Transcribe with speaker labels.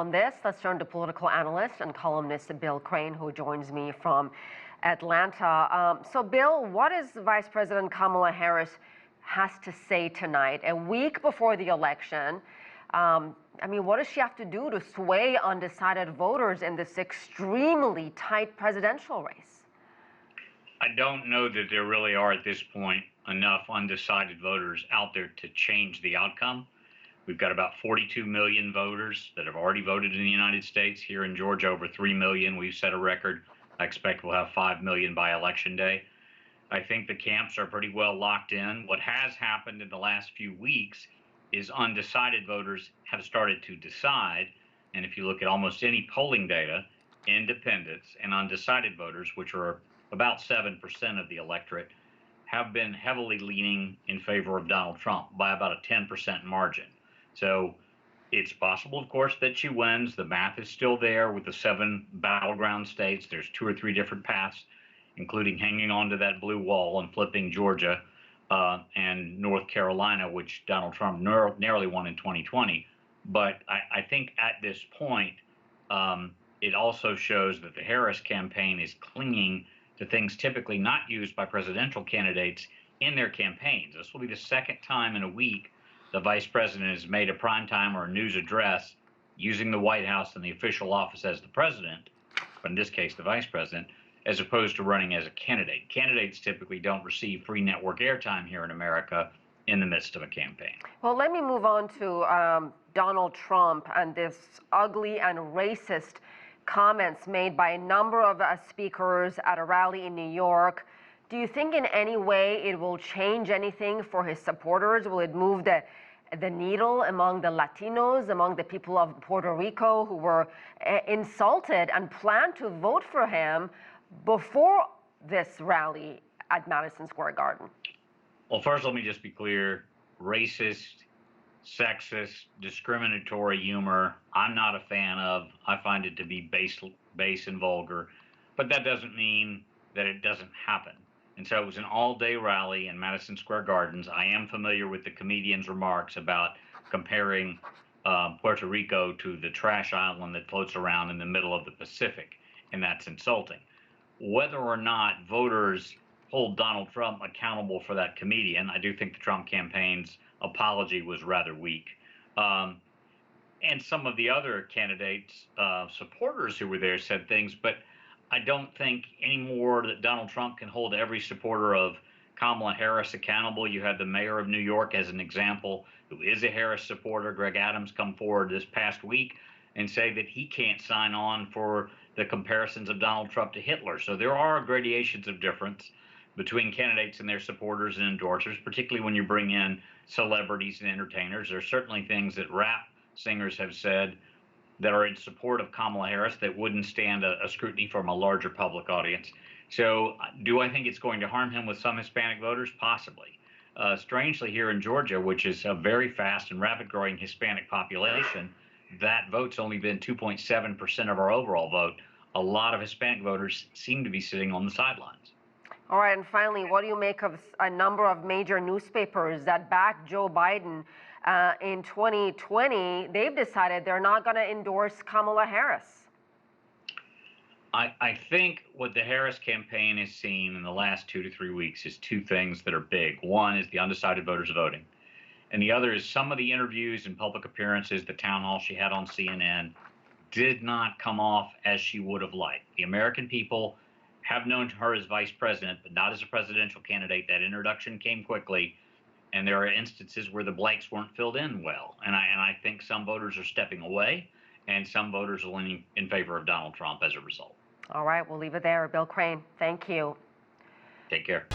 Speaker 1: on this. Let's turn to political analyst and columnist Bill Crane, who joins me from Atlanta. So, Bill, what is Vice President Kamala Harris has to say tonight, a week before the election? I mean, what does she have to do to sway undecided voters in this extremely tight presidential race?
Speaker 2: I don't know that there really are at this point enough undecided voters out there to change the outcome. We've got about 42 million voters that have already voted in the United States. Here in Georgia, over 3 million. We've set a record. I expect we'll have 5 million by Election Day. I think the camps are pretty well locked in. What has happened in the last few weeks is undecided voters have started to decide. And if you look at almost any polling data, independents and undecided voters, which are about 7% of the electorate, have been heavily leaning in favor of Donald Trump by about a 10% margin. So it's possible, of course, that she wins. The math is still there with the 7 battleground states. There's 2 or 3 different paths, including hanging on to that blue wall and flipping Georgia and North Carolina, which Donald Trump narrowly won in 2020. But I think at this point, it also shows that the Harris campaign is clinging to things typically not used by presidential candidates in their campaigns. This will be the second time in a week the vice president has made a primetime or a news address using the White House and the official office as the president, but in this case, the vice president, as opposed to running as a candidate. Candidates typically don't receive free network airtime here in America in the midst of a campaign.
Speaker 1: Well, let me move on to Donald Trump and this ugly and racist comments made by a number of speakers at a rally in New York. Do you think in any way it will change anything for his supporters? Will it move the needle among the Latinos, among the people of Puerto Rico who were insulted and planned to vote for him before this rally at Madison Square Garden?
Speaker 2: Well, first, let me just be clear. Racist, sexist, discriminatory humor, I'm not a fan of. I find it to be base and vulgar. But that doesn't mean that it doesn't happen. And so it was an all-day rally in Madison Square Gardens. I am familiar with the comedian's remarks about comparing Puerto Rico to the trash island that floats around in the middle of the Pacific, and that's insulting. Whether or not voters hold Donald Trump accountable for that comedian, I do think the Trump campaign's apology was rather weak. And some of the other candidates' supporters who were there said things, but I don't think anymore that Donald Trump can hold every supporter of Kamala Harris accountable. You had the mayor of New York as an example, who is a Harris supporter, Greg Adams, come forward this past week and say that he can't sign on for the comparisons of Donald Trump to Hitler. So there are gradations of difference between candidates and their supporters and endorsers, particularly when you bring in celebrities and entertainers. There are certainly things that rap singers have said that are in support of Kamala Harris that wouldn't stand a scrutiny from a larger public audience. So do I think it's going to harm him with some Hispanic voters? Possibly. Strangely, here in Georgia, which is a very fast and rapid growing Hispanic population, that vote's only been 2.7% of our overall vote. A lot of Hispanic voters seem to be sitting on the sidelines.
Speaker 1: All right, and finally, what do you make of a number of major newspapers that backed Joe Biden in 2020? They've decided they're not going to endorse Kamala Harris.
Speaker 2: I think what the Harris campaign has seen in the last 2 to 3 weeks is 2 things that are big. One is the undecided voters voting, and the other is some of the interviews and public appearances, the town hall she had on CNN, did not come off as she would have liked. The American people have known her as vice president, but not as a presidential candidate. That introduction came quickly, and there are instances where the blanks weren't filled in well. And I think some voters are stepping away, and some voters are leaning in favor of Donald Trump as a result.
Speaker 1: All right, we'll leave it there. Bill Crane, thank you.
Speaker 2: Take care.